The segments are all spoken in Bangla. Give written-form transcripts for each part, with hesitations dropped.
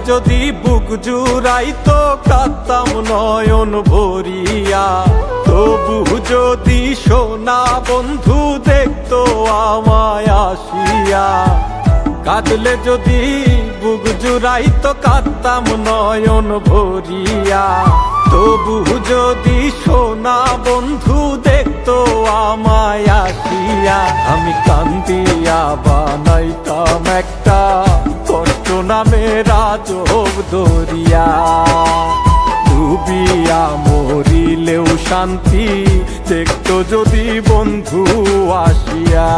যদি বুক জুড়াইতো কাঁদতাম নয়ন ভরিয়া, তবু যদি সোনা বন্ধু দেখতো আমায় আসিয়া। কাঁদলে যদি বুক জুড়াইতো কাঁদতাম নয়ন ভরিয়া, তবু যদি সোনা বন্ধু দেখতো আমায় আসিয়া। আমি কান্দিয়া বানাইতাম একটা কষ্ট নামের আজব দরিয়া, ডুবিয়া মরিলেও শান্তি দেখতো যদি বন্ধু আসিয়া।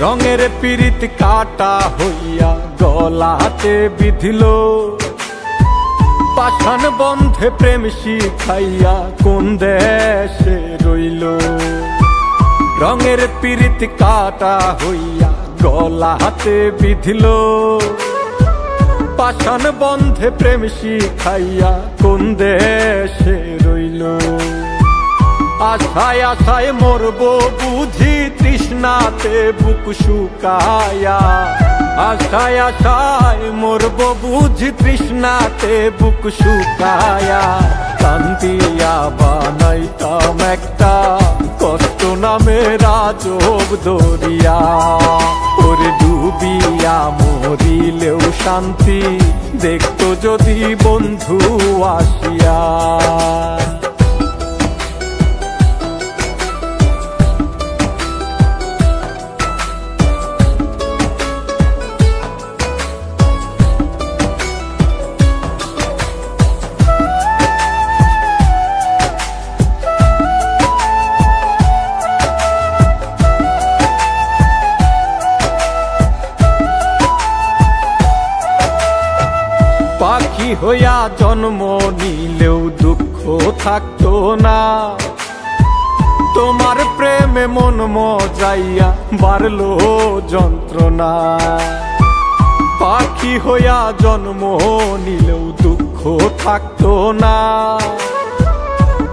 রঙের পীড়িত কাটা হইয়া গলাতে বিধিল, পাষাণ বন্ধে প্রেম শিখাইয়া কোন দেশে রইল। রঙের পীড়িত কাটা হইয়া গলাতে বিধিল, পাষাণ বন্ধে প্রেম শিখাইয়া কোন দেশে রইল। আশায় আশায় মরবো বুঝি তৃষ্ণাতে বুক শুকায়া, আশায় আশায় মরবো বুঝি তৃষ্ণাতে বুক শুকায়া। কান্দিয়া বানাইতাম একটা কষ্ট নামের আজব দরিয়া, ওরে ডুবিয়া মরিলেও শান্তি দেখতো যদি বন্ধু আসিয়া। পাখি হইয়া জন্ম নিলেও দুঃখ থাকতো না, তোমার প্রেমে মন মজাইয়া বাড়লো যন্ত্রণা। পাখি হইয়া জন্ম নিলেও দুঃখ থাকতো না,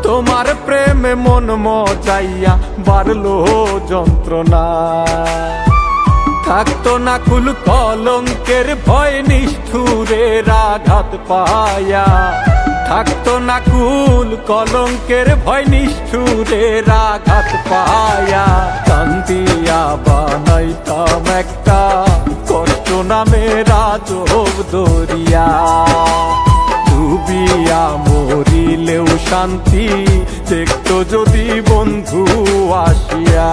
তোমার প্রেমে মন মজাইয়া বাড়লো যন্ত্রণা। থাকতো না কুল কলঙ্কের ভয় নিষ্ঠুরের আঘাত পায়া, থাকতো না কুল কলঙ্কের ভয় নিষ্ঠুরের আঘাত পায়া। কান্দিয়া বানাইতাম একটা কষ্ট নামের আজব দরিয়া, ডুবিয়া মরিলেও শান্তি দেখতো যদি বন্ধু আসিয়া।